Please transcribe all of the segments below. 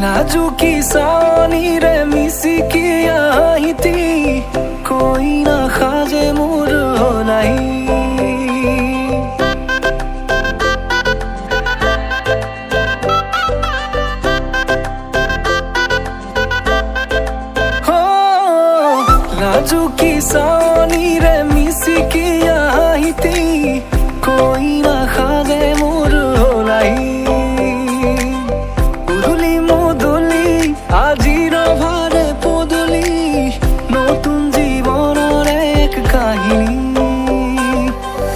नाजुकी सानी रे मिसी की आई थी कोई ना खाजे मोर हो नहीं हो नाजुकी सानी रे मिसी की आई थी कोई ना खाजे मोर हो नहीं আজির ভারে পদলি নতুন জীবনের এক কাহিনী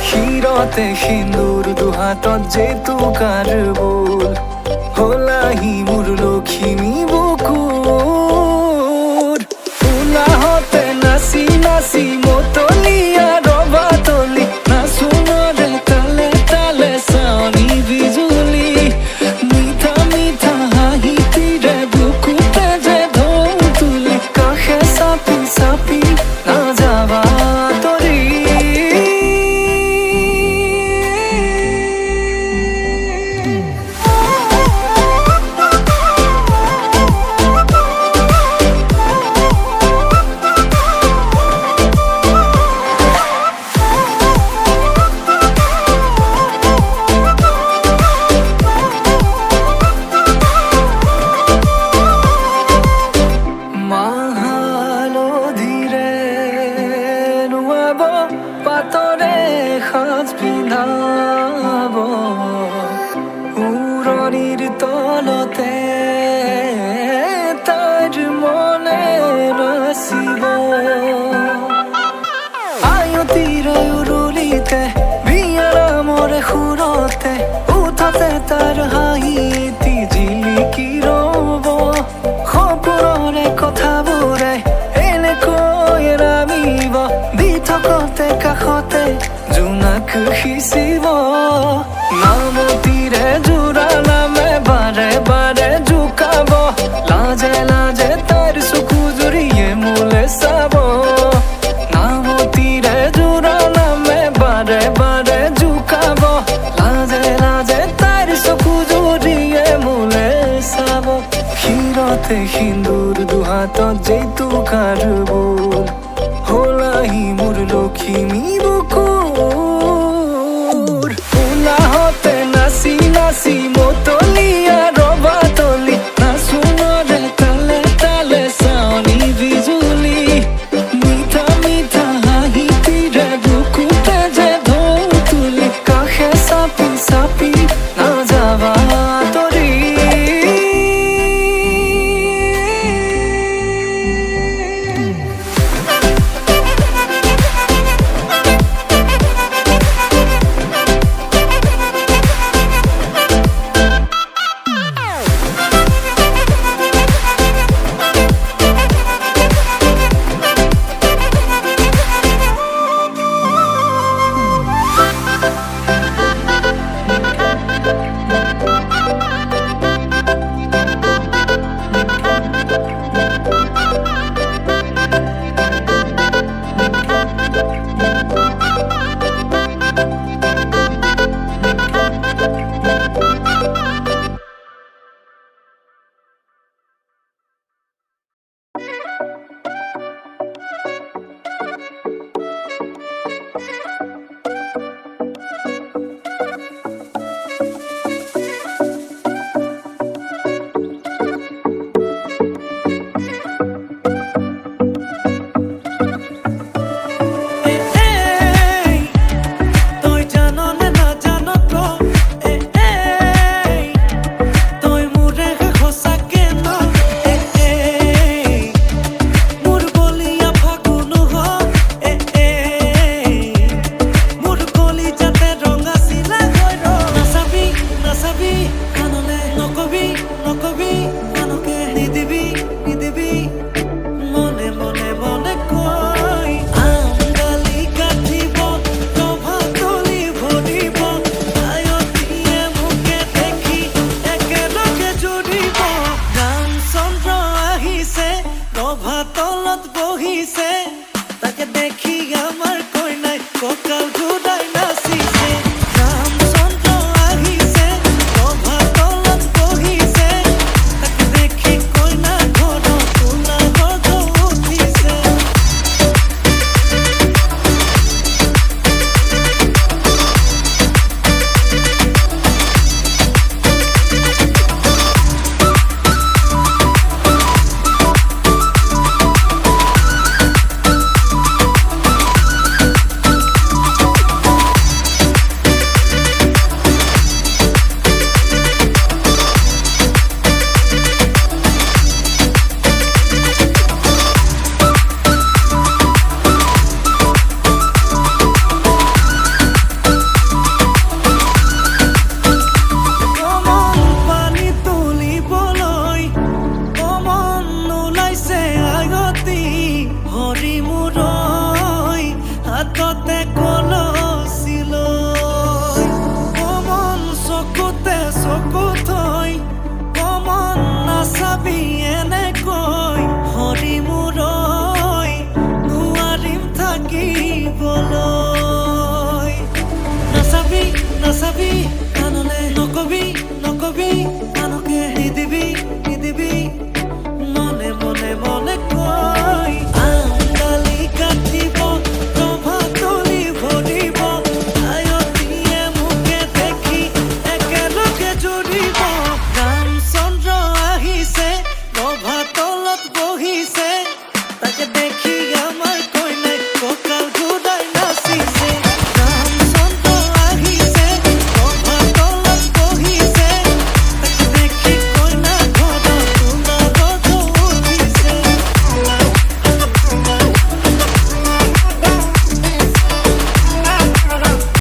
হিরতে সিন্দুর দুহাতত যেতু কারবুল হলাহি মোর লক্ষ্মী বুকুর উলাহতে নাচি নাচি মতলিয়া রবা তলি নাচুনরে তালে তালে সানি বিজুলি মিঠা মিঠা হাহিতি রে সাপি না যাবা তরি পাতরে সাজ পিন্ধাব উৰণিৰ তলতে তাইৰ মনে নাচিব আয়তিৰ উৰুলিতে বিয়াৰ মৰে সুৰতে উঠতে তাৰ হাঁহিটি জিলিকি ৰব সপোনৰে কথাবোৰে এনেকৈ নামিব থকতে কাষতে জোনাক সিঁচিব নামতিৰে জোৰা নামে বাৰে বাৰে জোকাব লাজে লাজে তাইৰ চকু জুৰিয়ে মোলে চাব নামতিৰে জোৰা নামে বাৰে বাৰে জোকাব লাজে লাজে তাইৰ চকু জুৰিয়ে মোলে চাব শিৰতে সিন্দুৰ দুহাতত যেইটো কাৰবুল হলাহি মোৰ লক্ষ্মী বুকুৰ উলাহতে নাচি নাচি মতল